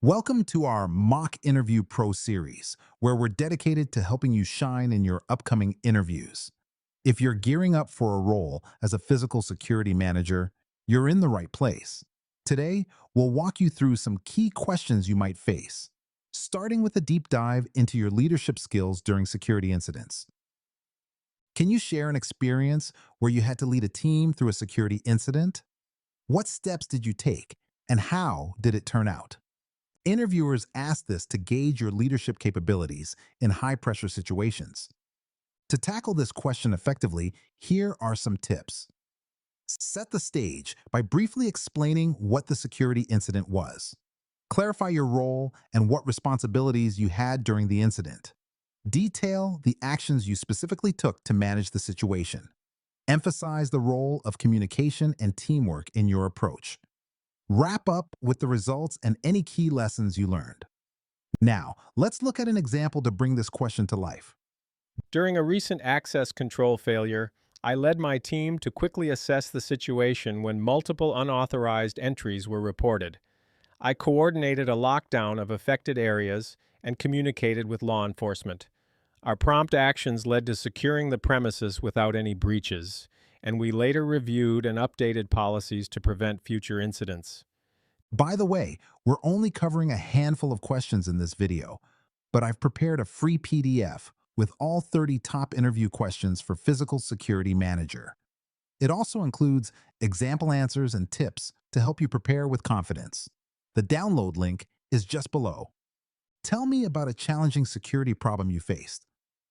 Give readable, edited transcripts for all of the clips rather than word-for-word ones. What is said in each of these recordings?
Welcome to our Mock Interview Pro series, where we're dedicated to helping you shine in your upcoming interviews. If you're gearing up for a role as a physical security manager, you're in the right place. Today, we'll walk you through some key questions you might face, starting with a deep dive into your leadership skills during security incidents. Can you share an experience where you had to lead a team through a security incident? What steps did you take, and how did it turn out? Interviewers ask this to gauge your leadership capabilities in high-pressure situations. To tackle this question effectively, here are some tips. Set the stage by briefly explaining what the security incident was. Clarify your role and what responsibilities you had during the incident. Detail the actions you specifically took to manage the situation. Emphasize the role of communication and teamwork in your approach. Wrap up with the results and any key lessons you learned. Now, let's look at an example to bring this question to life. During a recent access control failure, I led my team to quickly assess the situation when multiple unauthorized entries were reported. I coordinated a lockdown of affected areas and communicated with law enforcement. Our prompt actions led to securing the premises without any breaches, and we later reviewed and updated policies to prevent future incidents. By the way, we're only covering a handful of questions in this video, but I've prepared a free PDF with all 30 top interview questions for Physical Security Manager. It also includes example answers and tips to help you prepare with confidence. The download link is just below. Tell me about a challenging security problem you faced.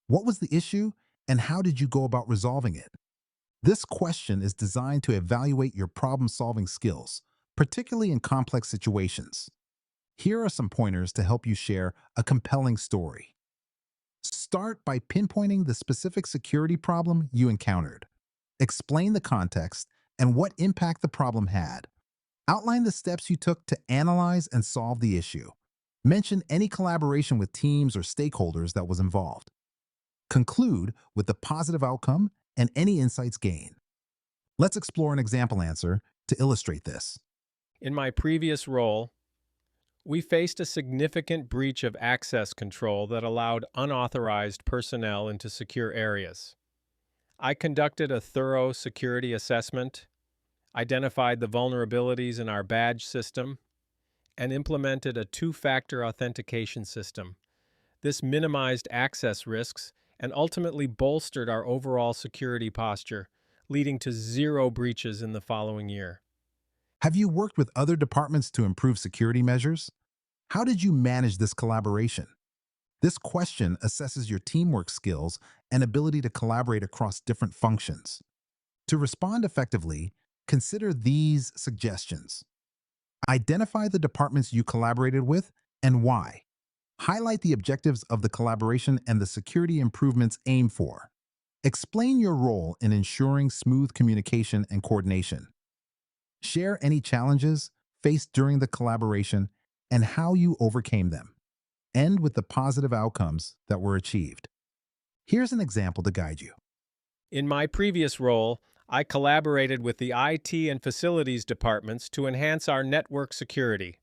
What was the issue, and how did you go about resolving it? This question is designed to evaluate your problem-solving skills, particularly in complex situations. Here are some pointers to help you share a compelling story. Start by pinpointing the specific security problem you encountered. Explain the context and what impact the problem had. Outline the steps you took to analyze and solve the issue. Mention any collaboration with teams or stakeholders that was involved. Conclude with the positive outcome and any insights gained. Let's explore an example answer to illustrate this. In my previous role, we faced a significant breach of access control that allowed unauthorized personnel into secure areas. I conducted a thorough security assessment, identified the vulnerabilities in our badge system, and implemented a two-factor authentication system. This minimized access risks and ultimately bolstered our overall security posture, leading to zero breaches in the following year. Have you worked with other departments to improve security measures? How did you manage this collaboration? This question assesses your teamwork skills and ability to collaborate across different functions. To respond effectively, consider these suggestions. Identify the departments you collaborated with and why. Highlight the objectives of the collaboration and the security improvements aimed for. Explain your role in ensuring smooth communication and coordination. Share any challenges faced during the collaboration and how you overcame them. End with the positive outcomes that were achieved. Here's an example to guide you. In my previous role, I collaborated with the IT and facilities departments to enhance our network security.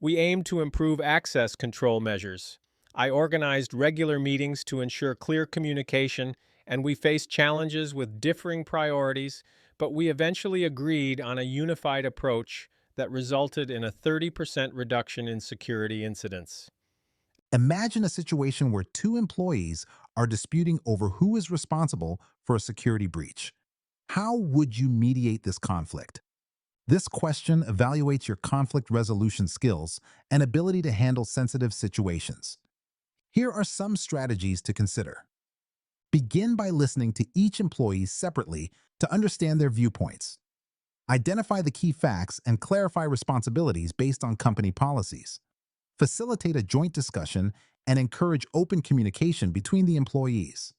We aimed to improve access control measures. I organized regular meetings to ensure clear communication, and we faced challenges with differing priorities, but we eventually agreed on a unified approach that resulted in a 30% reduction in security incidents. Imagine a situation where two employees are disputing over who is responsible for a security breach. How would you mediate this conflict? This question evaluates your conflict resolution skills and ability to handle sensitive situations. Here are some strategies to consider. Begin by listening to each employee separately to understand their viewpoints. Identify the key facts and clarify responsibilities based on company policies. Facilitate a joint discussion and encourage open communication between the employees.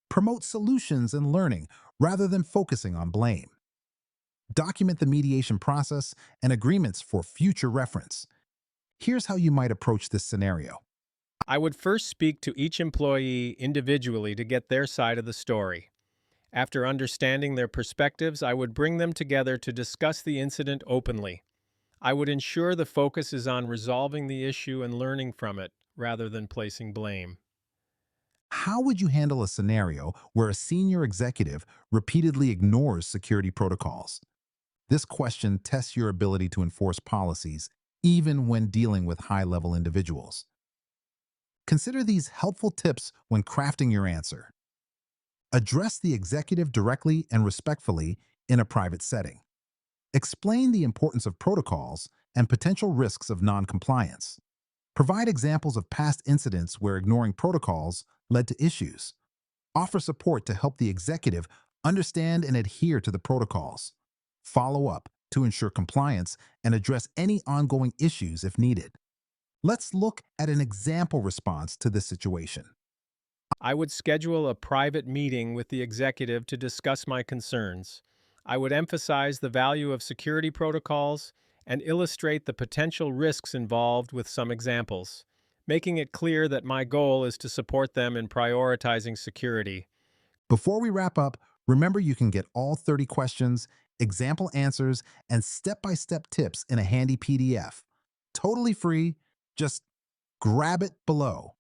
Promote solutions and learning rather than focusing on blame. Document the mediation process and agreements for future reference. Here's how you might approach this scenario. I would first speak to each employee individually to get their side of the story. After understanding their perspectives, I would bring them together to discuss the incident openly. I would ensure the focus is on resolving the issue and learning from it rather than placing blame. How would you handle a scenario where a senior executive repeatedly ignores security protocols? This question tests your ability to enforce policies, even when dealing with high-level individuals. Consider these helpful tips when crafting your answer. Address the executive directly and respectfully in a private setting. Explain the importance of protocols and potential risks of noncompliance. Provide examples of past incidents where ignoring protocols led to issues. Offer support to help the executive understand and adhere to the protocols. Follow up to ensure compliance and address any ongoing issues if needed. Let's look at an example response to this situation. I would schedule a private meeting with the executive to discuss my concerns. I would emphasize the value of security protocols and illustrate the potential risks involved with some examples, making it clear that my goal is to support them in prioritizing security. Before we wrap up, remember you can get all 30 questions, example answers, and step-by-step tips in a handy PDF. Totally free. Just grab it below.